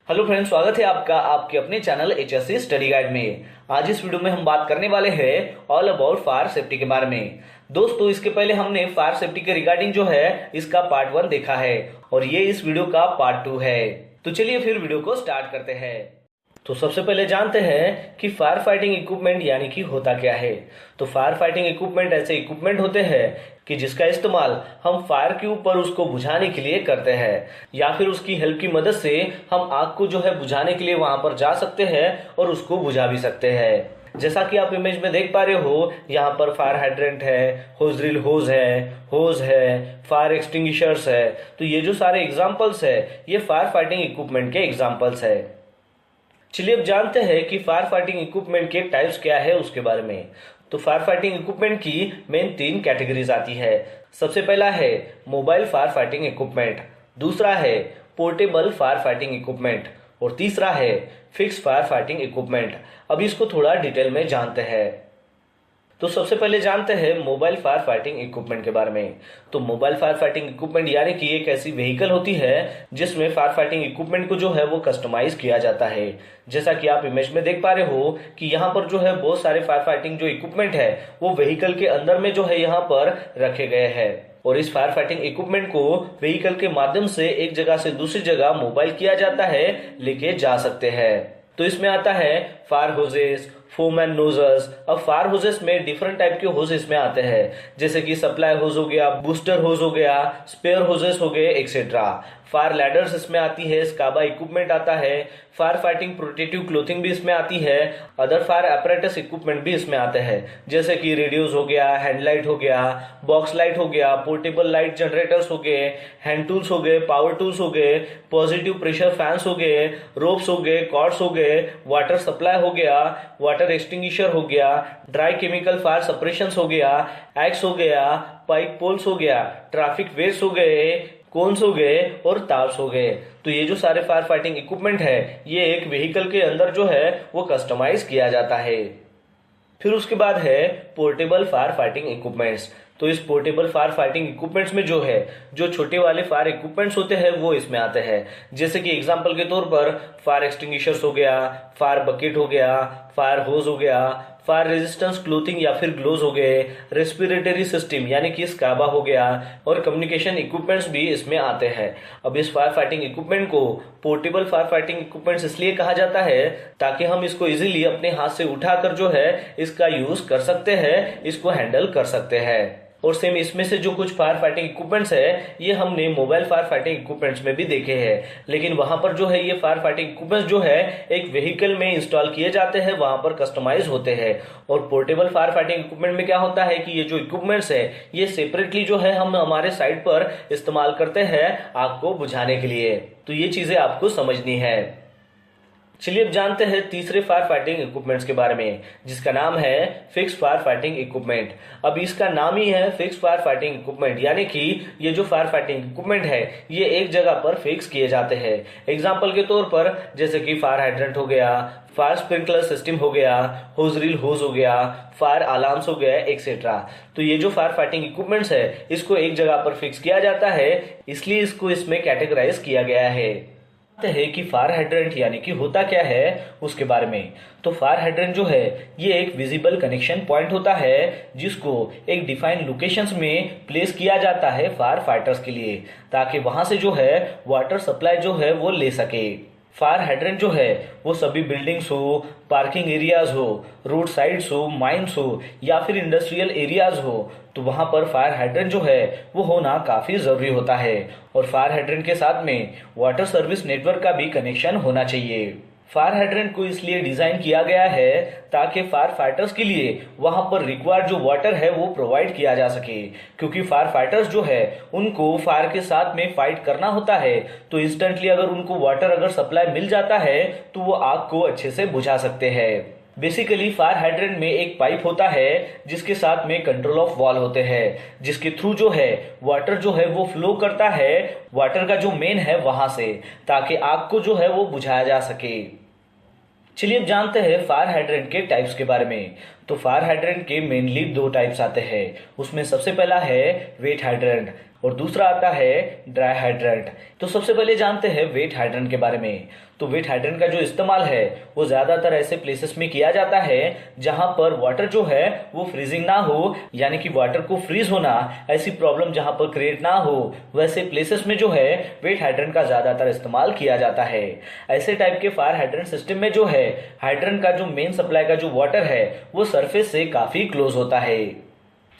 Hello friends, स्वागत है आपका आपके अपने चैनल HSC स्टडी गाइड में। आज इस वीडियो में हम बात करने वाले हैं ऑल अबाउट फायर सेफ्टी के बारे में। दोस्तों, इसके पहले हमने फायर सेफ्टी के रिगार्डिंग जो है इसका पार्ट 1 देखा है और ये इस वीडियो का पार्ट 2 है। तो चलिए फिर वीडियो को स्टार्ट करते हैं। तो सबसे पहले जानते हैं कि फायर फाइटिंग इक्विपमेंट यानी कि होता क्या है। तो फायर फाइटिंग इक्विपमेंट ऐसे इक्विपमेंट होते हैं कि जिसका इस्तेमाल हम फायर के ऊपर उसको बुझाने के लिए करते हैं, या फिर उसकी हेल्प की मदद से हम आग को जो है बुझाने के लिए वहां पर जा सकते हैं और उसको बुझा भी सकते हैं। जैसा कि आप इमेज में देख पा रहे हो, यहाँ पर फायर हाइड्रेंट है, होज ड्रिल होज है, फायर एक्सटिंग्विशर्स है। तो ये जो सारे एग्जाम्पल्स है ये फायर फाइटिंग इक्विपमेंट के एग्जाम्पल्स है। चलिए अब जानते हैं कि फायर फाइटिंग इक्विपमेंट के टाइप्स क्या है उसके बारे में। तो फायर फाइटिंग इक्विपमेंट की मेन 3 कैटेगरीज आती है। सबसे पहला है मोबाइल फायर फाइटिंग इक्विपमेंट, दूसरा है पोर्टेबल फायर फाइटिंग इक्विपमेंट और तीसरा है फिक्स फायर फाइटिंग इक्विपमेंट। अब इसको थोड़ा डिटेल में जानते हैं। तो सबसे पहले जानते हैं मोबाइल फायर फाइटिंग इक्विपमेंट के बारे में। तो मोबाइल फायर फाइटिंग इक्विपमेंट यानी कि एक ऐसी व्हीकल होती है जिसमें फायर फाइटिंग इक्विपमेंट को जो है वो कस्टमाइज किया जाता है। जैसा कि आप इमेज में देख पा रहे हो कि यहाँ पर जो है बहुत सारे फायर फाइटिंग जो इक्विपमेंट है वो व्हीकल के अंदर में जो है यहाँ पर रखे गए हैं और इस फायर फाइटिंग इक्विपमेंट को व्हीकल के माध्यम से एक जगह से दूसरी जगह मोबाइल किया जाता है, लेके जा सकते हैं। तो इसमें आता है fire hoses, foam and nozzles. अब फायर होजेस में डिफरेंट टाइप के होज इसमें आते हैं, जैसे कि सप्लाई होज हो गया, बूस्टर होज हो गया, स्पेयर होजेस हो गए, एक्सेट्रा। फायर लैडर्स इसमें आती है, स्काबा इक्विपमेंट आता है, फायर फाइटिंग प्रोटेक्टिव क्लोथिंग भी इसमें आती है, अदर फायर अपैरेटस इक्विपमेंट भी इसमें आते हैं, जैसे कि रेडियोज हो गया, हैंडलाइट हो गया, बॉक्स लाइट हो गया, पोर्टेबल लाइट जनरेटर्स हो गए, हैंड टूल्स हो गए, पावर टूल्स हो गए, पॉजिटिव प्रेशर फैंस हो गए, रोप्स हो गए, कॉर्ड्स हो गए, वाटर सप्लाई हो गया, वाटर एक्सटिंग्विशर हो गया, ड्राई केमिकल फायर सप्रेशन हो गया, एक्स हो गया, पाइप पोल्स हो गया, ट्रैफिक वेस्ट हो गए, कोन्स हो गए और तार्स हो गए। तो ये जो सारे फायर फाइटिंग इक्विपमेंट है ये एक व्हीकल के अंदर जो है वो कस्टमाइज किया जाता है। फिर उसके बाद है पोर्टेबल फायर फाइटिंग इक्विपमेंट्स। तो इस पोर्टेबल फायर फाइटिंग इक्विपमेंट्स में जो है जो छोटे वाले फायर इक्विपमेंट्स होते हैं वो इसमें आते हैं, जैसे कि एग्जांपल के तौर पर फायर एक्सटिंग्विशर्स हो गया, फायर बकेट हो गया, फायर होज हो गया, फायर रेजिस्टेंस क्लोथिंग या फिर ग्लोव्स हो गए, रेस्पिरेटरी सिस्टम यानी कि स्काबा हो गया और कम्युनिकेशन इक्विपमेंट्स भी इसमें आते हैं। अब इस फायर फाइटिंग इक्विपमेंट को पोर्टेबल फायर फाइटिंग इक्विपमेंट्स इसलिए कहा जाता है ताकि हम इसको इजीली अपने हाथ से उठाकर जो है इसका यूज कर सकते हैं, इसको हैंडल कर सकते हैं। और सेम इसमें से जो कुछ फायर फाइटिंग इक्विपमेंट्स है ये हमने मोबाइल फायर फाइटिंग इक्विपमेंट्स में भी देखे हैं, लेकिन वहां पर जो है ये फायर फाइटिंग इक्विपमेंट्स जो है एक व्हीकल में इंस्टॉल किए जाते हैं, वहां पर कस्टमाइज होते हैं। और पोर्टेबल फायर फाइटिंग इक्विपमेंट में क्या होता है कि ये जो इक्विपमेंट्स है ये सेपरेटली जो है हम हमारे साइड पर इस्तेमाल करते हैं आग को बुझाने के लिए। तो ये चीजें आपको समझनी है। चलिए अब जानते हैं तीसरे फायर फाइटिंग इक्विपमेंट्स के बारे में, जिसका नाम है फिक्स फायर फाइटिंग इक्विपमेंट। अब इसका नाम ही है फिक्स फायर फाइटिंग इक्विपमेंट, यानी कि ये जो फायर फाइटिंग इक्विपमेंट है ये एक जगह पर फिक्स किए जाते हैं। एग्जांपल के तौर पर जैसे कि फायर हाइड्रेंट हो गया, फायर स्प्रिंकलर सिस्टम हो गया, होज ड्रिल होज हो गया, फायर अलार्म्स हो गया, एक्सेट्रा। तो ये जो फायर फाइटिंग इक्विपमेंट्स है इसको एक जगह पर फिक्स किया जाता है, इसलिए इसको इसमें कैटेगराइज किया गया है। है कि फायर हाइड्रेंट यानी कि होता क्या है उसके बारे में। तो फायर हाइड्रेंट जो है ये एक विजिबल कनेक्शन पॉइंट होता है जिसको एक डिफाइंड लोकेशंस में प्लेस किया जाता है फायर फाइटर्स के लिए, ताकि वहां से जो है वाटर सप्लाई जो है वो ले सके। फायर हाइड्रेंट जो है वो सभी बिल्डिंग्स हो, पार्किंग एरियाज हो, रोड साइड्स हो, माइंस हो या फिर इंडस्ट्रियल एरियाज हो, तो वहां पर फायर हाइड्रेंट जो है वो होना काफी जरूरी होता है। और फायर हाइड्रेंट के साथ में वाटर सर्विस नेटवर्क का भी कनेक्शन होना चाहिए। फायर हाइड्रेंट को इसलिए डिजाइन किया गया है ताकि फायर फाइटर्स के लिए वहां पर रिक्वायर्ड जो वाटर है वो प्रोवाइड किया जा सके, क्योंकि फायर फाइटर्स जो है उनको फायर के साथ में फाइट करना होता है। तो इंस्टेंटली अगर उनको वाटर अगर सप्लाई मिल जाता है तो वो आग को अच्छे से बुझा सकते हैं। बेसिकली फायर हाइड्रेंट में एक पाइप होता है जिसके साथ में कंट्रोल ऑफ वॉल होते हैं, जिसके थ्रू जो है वाटर जो है वो फ्लो करता है वाटर का जो मेन है वहां से, ताकि आग को जो है वो बुझाया जा सके। चलिए अब जानते हैं फायर हाइड्रेंट के टाइप्स के बारे में। तो फायर हाइड्रेंट के मेनली 2 टाइप्स आते हैं। उसमें सबसे पहला है वेट हाइड्रेंट। और दूसरा आता है ड्राई हाइड्रेंट। तो सबसे पहले जानते हैं वेट हाइड्रेंट के बारे में। तो वेट हाइड्रेंट का जो इस्तेमाल है वो ज्यादातर ऐसे प्लेसेस में किया जाता है जहां पर वाटर जो है वो फ्रीजिंग ना हो, यानी कि वाटर को फ्रीज होना ऐसी प्रॉब्लम जहां पर क्रिएट ना हो, वैसे प्लेसेस में जो है वेट हाइड्रेंट का ज्यादातर इस्तेमाल किया जाता है। ऐसे टाइप के फायर हाइड्रेंट सिस्टम में जो है हाइड्रेंट का जो मेन सप्लाई का जो वाटर है वो सरफेस से काफी क्लोज होता है।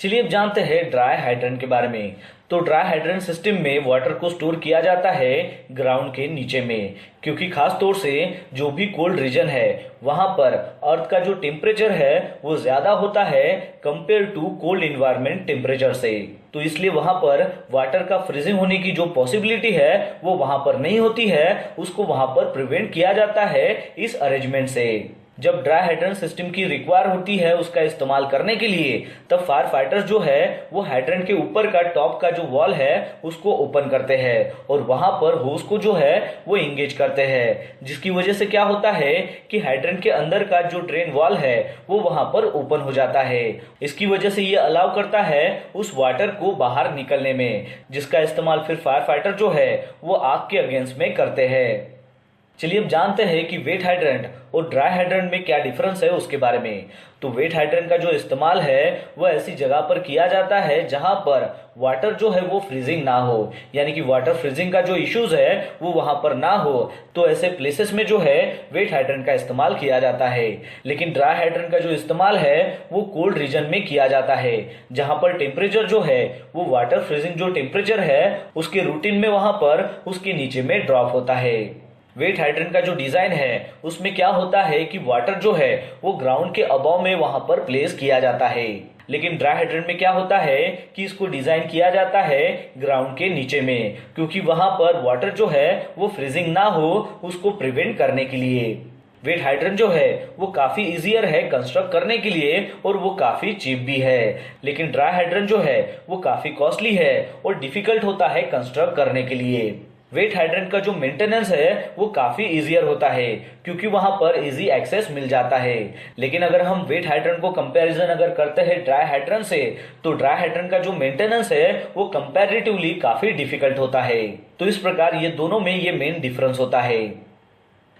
चलिए अब जानते हैं ड्राई हाइड्रेंट के बारे में। तो ड्राई हाइड्रेंट सिस्टम में वाटर को स्टोर किया जाता है ग्राउंड के नीचे में, क्योंकि खास तौर से जो भी कोल्ड रीजन है वहां पर अर्थ का जो टेम्परेचर है वो ज्यादा होता है compare to cold environment temperature से। तो इसलिए वहां पर वाटर का फ्रीजिंग होने की जो पॉसिबिलिटी है वो वहां पर नहीं होती है, उसको वहां पर प्रिवेंट किया जाता है इस अरेंजमेंट से। जब ड्राई हाइड्रेंट सिस्टम की रिक्वायर होती है उसका इस्तेमाल करने के लिए, तब फायर फाइटर्स जो है वो हाइड्रेंट के ऊपर का टॉप का जो वॉल है उसको ओपन करते हैं और वहां पर होस को जो है वो एंगेज करते हैं, जिसकी वजह से क्या होता है कि हाइड्रेंट के अंदर का जो ड्रेन वॉल है वो वहां पर ओपन हो जाता है। इसकी वजह से ये अलाउ करता है उस वाटर को बाहर निकलने में, जिसका इस्तेमाल फिर फायर फाइटर जो है वो आग के अगेंस्ट में करते हैं। चलिए अब जानते हैं कि वेट हाइड्रेंट और ड्राई हाइड्रेंट में क्या डिफरेंस है उसके बारे में। तो वेट हाइड्रेंट का जो इस्तेमाल है वो ऐसी जगह पर किया जाता है जहां पर वाटर जो है वो फ्रीजिंग ना हो, यानी कि वाटर फ्रीजिंग का जो इश्यूज है वो वहां पर ना हो। तो ऐसे प्लेसेस में जो है वेट हाइड्रेंट का इस्तेमाल किया जाता है। लेकिन ड्राई हाइड्रेंट का जो इस्तेमाल है वो कोल्ड रीजन में किया जाता है, जहां पर टेम्परेचर जो है वो वाटर फ्रीजिंग जो टेम्परेचर है उसके रूटीन में वहां पर उसके नीचे में ड्रॉप होता है। वेट हाइड्रेंट का जो डिजाइन है उसमें क्या होता है कि वाटर जो है वो ग्राउंड के अबव में वहां पर प्लेस किया जाता है। लेकिन ड्राई हाइड्रेंट में क्या होता है कि इसको डिजाइन किया जाता है ग्राउंड के नीचे में, क्योंकि वहां पर वाटर जो है वो फ्रीजिंग ना हो उसको प्रिवेंट करने के लिए। वेट हाइड्रेंट जो है वो काफी इजियर है कंस्ट्रक्ट करने के लिए और वो काफी चीप भी है। लेकिन ड्राई हाइड्रेंट जो है वो काफी कॉस्टली है और डिफिकल्ट होता है कंस्ट्रक्ट करने के लिए। वेट हाइड्रेंट का जो मेंटेनेंस है वो काफी इजियर होता है, क्योंकि वहां पर इजी एक्सेस मिल जाता है। लेकिन अगर हम वेट हाइड्रेंट को कंपैरिजन अगर करते हैं ड्राई हाइड्रेंट से, तो ड्राई हाइड्रेंट का जो मेंटेनेंस है वो कंपैरेटिवली काफी डिफिकल्ट होता है। तो इस प्रकार ये दोनों में ये मेन डिफरेंस होता है।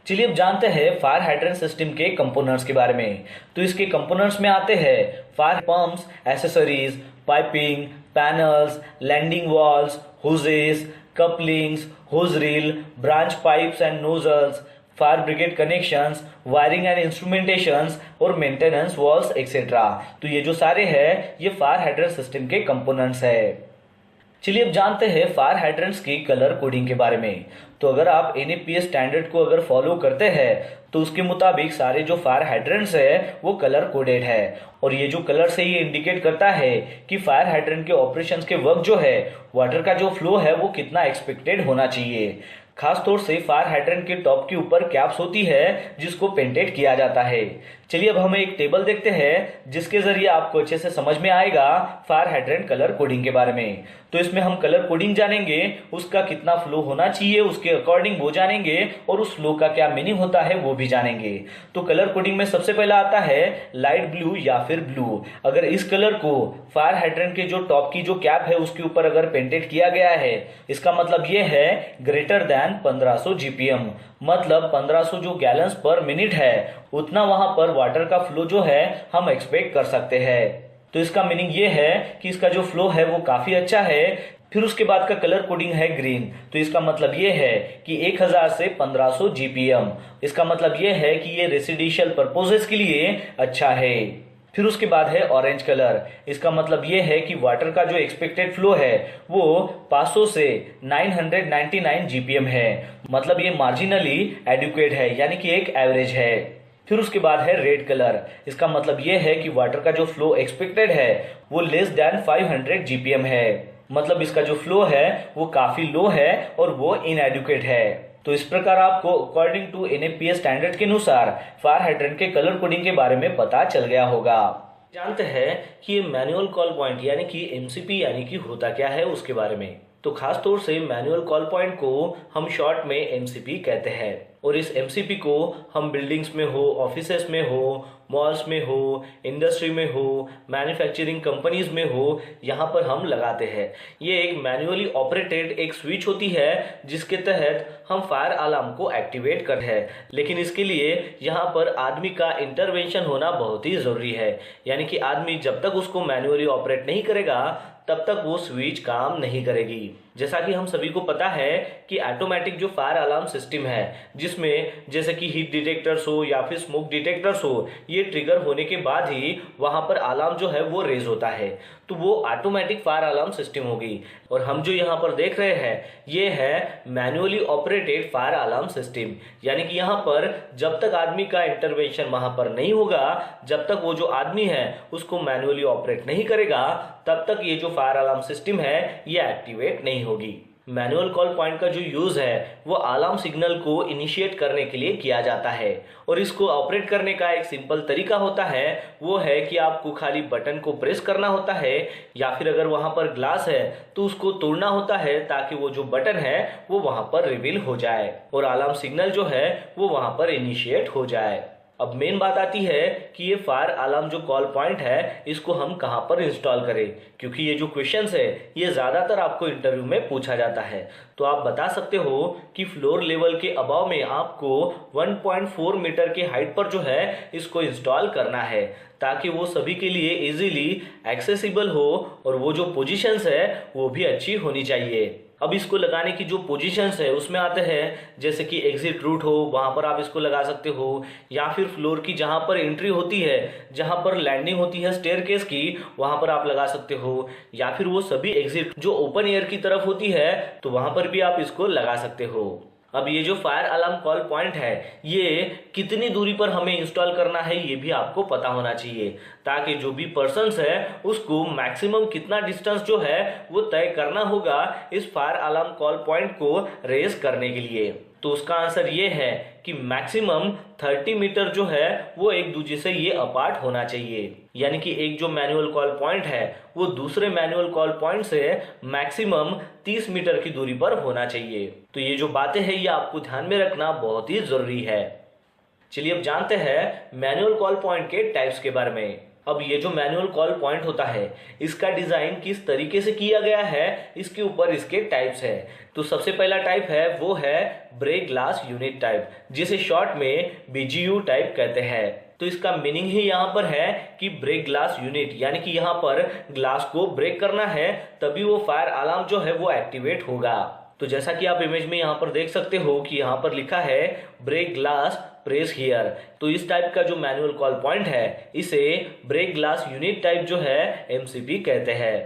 चलिए अब जानते हैं फायर हाइड्रेंट सिस्टम के कंपोनेंट्स के बारे में। तो इसके कंपोनेंट्स में आते हैं fire pumps, accessories, piping, panels, landing valves, hoses, couplings, hose reel, branch pipes and nozzles, fire brigade connections, wiring and instrumentations और मेंटेनेंस वॉल्स एक्सेट्रा। तो ये जो सारे हैं ये फायर हाइड्रेंट सिस्टम के कंपोनेंट्स है। चलिए अब जानते हैं फायर हाइड्रेंट्स की कलर कोडिंग के बारे में। तो अगर आप NAPS स्टैंडर्ड को अगर फॉलो करते हैं तो उसके मुताबिक सारे जो फायर हाइड्रेंट्स है वो कलर कोडेड है, और ये जो कलर से ये इंडिकेट करता है कि फायर हाइड्रेंट के ऑपरेशंस के वक्त जो है वाटर का जो फ्लो है वो कितना एक्सपेक्टेड होना चाहिए। खास तौर से फायर हाइड्रेंट के टॉप के ऊपर कैप्स होती है जिसको पेंटेड किया जाता है। चलिए अब हम एक टेबल देखते हैं जिसके जरिए आपको अच्छे से समझ में आएगा फायर हाइड्रेंट कलर कोडिंग के बारे में। तो इसमें हम कलर कोडिंग जानेंगे, उसका कितना फ्लो होना चाहिए उसके अकॉर्डिंग वो जानेंगे, और उस फ्लो का क्या मीनिंग होता है वो भी जानेंगे। तो कलर कोडिंग में सबसे पहला आता है लाइट ब्लू या फिर ब्लू। अगर इस कलर को फायर हाइड्रेंट के जो टॉप की जो कैप है उसके ऊपर अगर पेंटेड किया गया है, इसका मतलब ये है ग्रेटर देन 1500 GPM, मतलब 1500 जो गैलन्स पर मिनट है उतना वहां पर वाटर का फ्लो जो है हम एक्सपेक्ट कर सकते हैं। तो इसका मीनिंग ये है कि इसका जो फ्लो है वो काफी अच्छा है। फिर उसके बाद का कलर कोडिंग है ग्रीन। तो इसका मतलब ये है कि 1000 से 1500 GPM। इसका मतलब ये है कि ये रेसिडेंशियल पर्पसेस के लिए अच्छा है। फिर उसके बाद है ऑरेंज कलर। इसका मतलब ये है कि वाटर का जो एक्सपेक्टेड फ्लो है वो 500 से 999 GPM है, मतलब ये मार्जिनली एडिक्वेट है, यानी कि एक एवरेज है। फिर उसके बाद है रेड कलर। इसका मतलब ये है कि वाटर का जो फ्लो एक्सपेक्टेड है वो लेस देन 500 GPM है, मतलब इसका जो फ्लो है वो काफी लो है और वो इनएडिक्वेट है। तो इस प्रकार आपको अकॉर्डिंग टू NAPS स्टैंडर्ड के अनुसार फायर हाइड्रेंट के कलर कोडिंग के बारे में पता चल गया होगा। जानते हैं कि ये मैनुअल कॉल पॉइंट यानी कि MCP यानी कि होता क्या है उसके बारे में। तो खास तौर से मैनुअल कॉल पॉइंट को हम शॉर्ट में MCP कहते हैं। और इस एमसीपी को हम बिल्डिंग्स में हो, ऑफिसेस में हो, मॉल्स में हो, इंडस्ट्री में हो, मैन्युफैक्चरिंग कंपनीज में हो, यहाँ पर हम लगाते हैं। ये एक मैन्युअली ऑपरेटेड एक स्विच होती है जिसके तहत हम फायर अलार्म को एक्टिवेट करते हैं, लेकिन इसके लिए यहाँ पर आदमी का इंटरवेंशन होना बहुत ही जरूरी है। यानी कि आदमी जब तक उसको मैन्युअली ऑपरेट नहीं करेगा तब तक वो स्विच काम नहीं करेगी। जैसा कि हम सभी को पता है कि ऑटोमेटिक जो फायर अलार्म सिस्टम है, जिसमें जैसे कि हीट डिटेक्टर्स हो या फिर स्मोक डिटेक्टर्स हो, ये ट्रिगर होने के बाद ही वहां पर अलार्म जो है वो रेज होता है, तो वो ऑटोमेटिक फायर अलार्म सिस्टम होगी। और हम जो यहाँ पर देख रहे हैं ये है manually operated fire alarm system. यानी कि यहाँ पर जब तक आदमी का इंटरवेंशन वहां पर नहीं होगा, जब तक वो जो आदमी है उसको मैन्युअली ऑपरेट नहीं करेगा, तब तक ये जो फायर अलार्म सिस्टम है ये एक्टिवेट नहीं होगी। मैनुअल कॉल पॉइंट का जो यूज है वो अलार्म सिग्नल को इनिशिएट करने के लिए किया जाता है, और इसको ऑपरेट करने का एक सिंपल तरीका होता है, वो है कि आपको खाली बटन को प्रेस करना होता है, या फिर अगर वहां पर ग्लास है तो उसको तोड़ना होता है ताकि वो जो बटन है वो वहां पर रिवील हो जाए और अलार्म सिग्नल जो है वो वहां पर इनिशिएट हो जाए। अब मेन बात आती है कि ये फायर अलार्म जो कॉल पॉइंट है इसको हम कहां पर इंस्टॉल करें, क्योंकि ये जो क्वेश्चंस है ये ज्यादातर आपको इंटरव्यू में पूछा जाता है। तो आप बता सकते हो कि फ्लोर लेवल के अबाव में आपको 1.4 मीटर के हाइट पर जो है इसको इंस्टॉल करना है, ताकि वो सभी के लिए इजीली एक्सेसिबल हो और वो जो पोजीशंस है वो भी अच्छी होनी चाहिए। अब इसको लगाने की जो पोजीशंस है उसमें आते हैं जैसे कि एग्जिट रूट हो, वहां पर आप इसको लगा सकते हो, या फिर फ्लोर की जहां पर एंट्री होती है, जहां पर लैंडिंग होती है स्टेयरकेस की, वहां पर आप लगा सकते हो, या फिर वो सभी एग्जिट जो ओपन एयर की तरफ होती है तो वहां पर भी आप इसको लगा सकते हो। अब ये जो फायर अलार्म कॉल पॉइंट है ये कितनी दूरी पर हमें इंस्टॉल करना है ये भी आपको पता होना चाहिए, ताकि जो भी पर्सन्स है उसको मैक्सिमम कितना डिस्टेंस जो है वो तय करना होगा इस फायर अलार्म कॉल पॉइंट को रेज करने के लिए। तो उसका आंसर ये है कि मैक्सिमम 30 मीटर जो है वो एक दूसरे से ये अपार्ट होना चाहिए। यानी कि एक जो मैनुअल कॉल पॉइंट है वो दूसरे मैनुअल कॉल पॉइंट से मैक्सिमम 30 मीटर की दूरी पर होना चाहिए। तो ये जो बातें हैं ये आपको ध्यान में रखना बहुत ही जरूरी है। चलिए अब जानते हैं मैनुअल कॉल पॉइंट के टाइप्स के बारे में। अब ये जो मैनुअल कॉल पॉइंट होता है इसका डिजाइन किस तरीके से किया गया है इसके ऊपर इसके टाइप्स है। तो सबसे पहला टाइप है वो है ब्रेक ग्लास यूनिट टाइप, जिसे शॉर्ट में BGU टाइप कहते हैं। तो इसका मीनिंग ही यहाँ पर है कि ब्रेक ग्लास यूनिट, यानी कि यहाँ पर ग्लास को ब्रेक करना है तभी वो फायर अलार्म जो है वो एक्टिवेट होगा। तो जैसा कि आप इमेज में यहाँ पर देख सकते हो कि यहाँ पर लिखा है ब्रेक ग्लास प्रेस हियर। तो इस टाइप का जो मैनुअल कॉल पॉइंट है इसे ब्रेक ग्लास यूनिट टाइप जो है MCP कहते हैं।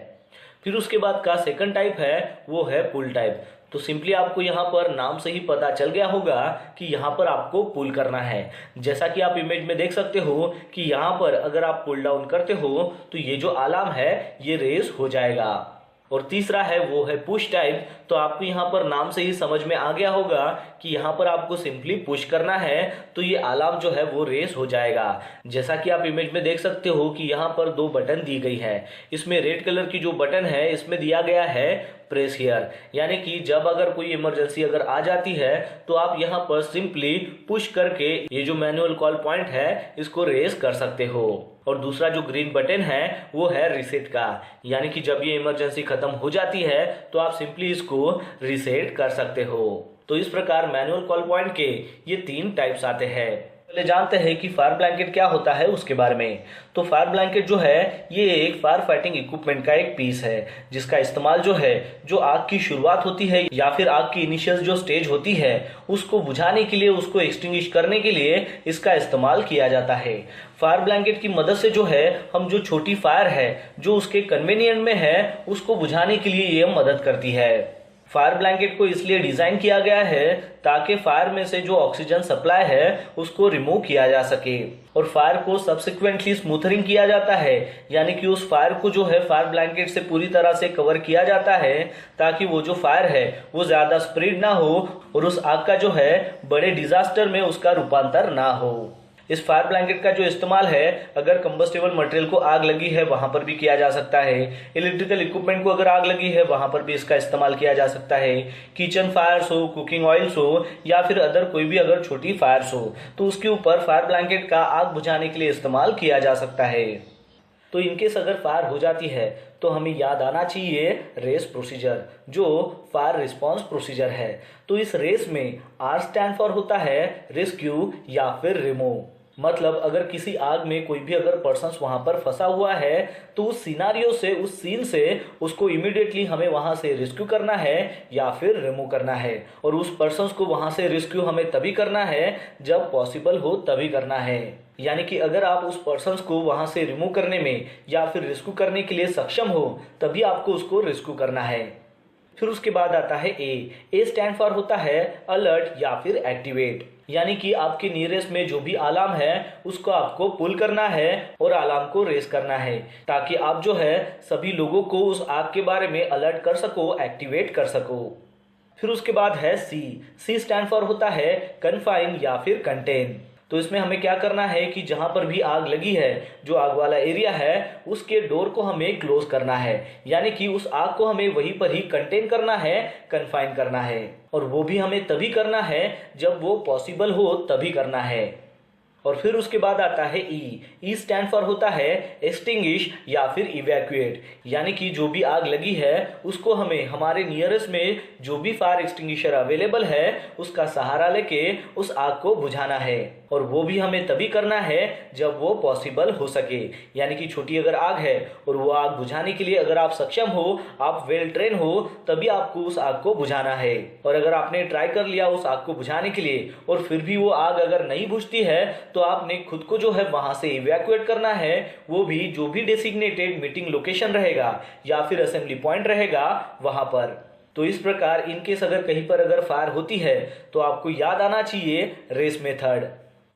फिर उसके बाद का सेकंड टाइप है वो है पुल टाइप। तो सिंपली आपको यहाँ पर नाम से ही पता चल गया होगा कि यहाँ पर आपको पुल करना है। जैसा कि आप इमेज में देख सकते हो कि यहाँ पर अगर आप पुल डाउन करते हो तो ये जो अलार्म है ये रेस हो जाएगा। और तीसरा है वो है पुश टाइप। तो आपको यहाँ पर नाम से ही समझ में आ गया होगा कि यहाँ पर आपको सिंपली पुश करना है तो ये अलार्म जो है वो रेस हो जाएगा। जैसा कि आप इमेज में देख सकते हो कि यहाँ पर दो बटन दी गई है। इसमें रेड कलर की जो बटन है इसमें दिया गया है प्रेस हियर, यानी कि जब अगर कोई इमरजेंसी अगर आ जाती है तो आप यहाँ पर सिंपली पुश करके ये जो मैनुअल कॉल पॉइंट है इसको रेस कर सकते हो। और दूसरा जो ग्रीन बटन है वो है रीसेट का, यानी कि जब ये इमरजेंसी खत्म हो जाती है तो आप सिंपली इसको रीसेट कर सकते हो। तो इस प्रकार मैनुअल कॉल पॉइंट के ये 3 टाइप्स आते हैं। पहले जानते हैं कि फायर ब्लैंकेट क्या होता है उसके बारे में। तो फायर ब्लैंकेट जो है ये एक फायर फाइटिंग इक्विपमेंट का एक पीस है जिसका इस्तेमाल जो है जो आग की शुरुआत होती है या फिर आग की इनिशियल जो स्टेज होती है उसको बुझाने के लिए, उसको एक्सटिंग्विश करने के लिए इसका इस्तेमाल किया जाता है। फायर ब्लैंकेट की मदद से जो है हम जो छोटी फायर है जो उसके कन्वीनियंट में है उसको बुझाने के लिए ये मदद करती है। फायर ब्लैंकेट को इसलिए डिजाइन किया गया है ताकि फायर में से जो ऑक्सीजन सप्लाई है उसको रिमूव किया जा सके, और फायर को सब्सिक्वेंटली स्मूथरिंग किया जाता है, यानी कि उस फायर को जो है फायर ब्लैंकेट से पूरी तरह से कवर किया जाता है ताकि वो जो फायर है वो ज्यादा स्प्रेड ना हो और उस आग का जो है बड़े डिजास्टर में उसका रूपांतर ना हो। इस फायर ब्लैंकेट का जो इस्तेमाल है अगर कंबस्टेबल मटेरियल को आग लगी है वहां पर भी किया जा सकता है। इलेक्ट्रिकल इक्विपमेंट को अगर आग लगी है वहां पर भी इसका इस्तेमाल किया जा सकता है। किचन फायर्स हो, कुकिंग ऑयल्स हो या फिर अदर कोई भी अगर छोटी फायर्स हो तो उसके ऊपर फायर ब्लैंकेट का आग बुझाने के लिए इस्तेमाल किया जा सकता है। तो इनकेस अगर फायर हो जाती है तो हमें याद आना चाहिए रेस प्रोसीजर, जो फायर रिस्पांस प्रोसीजर है। तो इस रेस में आर स्टैंड फॉर होता है रेस्क्यू या फिर रिमूव। मतलब अगर किसी आग में कोई भी अगर पर्सन वहां पर फंसा हुआ है तो उस सिनारियो से, उस सीन से उसको इमीडिएटली हमें वहां से रेस्क्यू करना है या फिर रिमूव करना है। और उस पर्सन को वहां से रेस्क्यू हमें तभी करना है जब पॉसिबल हो तभी करना है। यानी कि अगर आप उस पर्सन को वहां से रिमूव करने में या फिर रेस्क्यू करने के लिए सक्षम हो तभी आपको उसको रेस्क्यू करना है। फिर उसके बाद आता है ए स्टैंड फॉर होता है अलर्ट या फिर एक्टिवेट। यानी कि आपके नियरेस्ट में जो भी अलार्म है उसको आपको पुल करना है और अलार्म को रेस करना है ताकि आप जो है सभी लोगों को उस आग के बारे में अलर्ट कर सको, एक्टिवेट कर सको। फिर उसके बाद है सी स्टैंड फॉर होता है कन्फाइन या फिर कंटेन। तो इसमें हमें क्या करना है कि जहां पर भी आग लगी है, जो आग वाला एरिया है, उसके डोर को हमें क्लोज करना है। यानी कि उस आग को हमें वहीं पर ही कंटेन करना है, कन्फाइन करना है। और वो भी हमें तभी करना है जब वो पॉसिबल हो तभी करना है। और फिर उसके बाद आता है ई स्टैंड फॉर होता है एक्सटिंग्विश या फिर इवैक्यूएट। यानी कि जो भी आग लगी है उसको हमें हमारे नियरेस्ट में जो भी फायर एक्सटिंग्विशर अवेलेबल है उसका सहारा लेके उस आग को बुझाना है। और वो भी हमें तभी करना है जब वो पॉसिबल हो सके। यानी कि छोटी अगर आग है और वो आग बुझाने के लिए अगर आप सक्षम हो, आप वेल ट्रेन हो, तभी आपको उस आग को बुझाना है। और अगर आपने ट्राई कर लिया उस आग को बुझाने के लिए और फिर भी वो आग अगर नहीं बुझती है तो आपने खुद को जो है वहां से इवैक्यूएट करना है। वो भी जो भी डेसिग्नेटेड मीटिंग लोकेशन रहेगा या फिर असेंबली पॉइंट रहेगा वहां पर। तो इस प्रकार इनकेस अगर कहीं पर अगर फायर होती है तो आपको याद आना चाहिए रेस मेथड।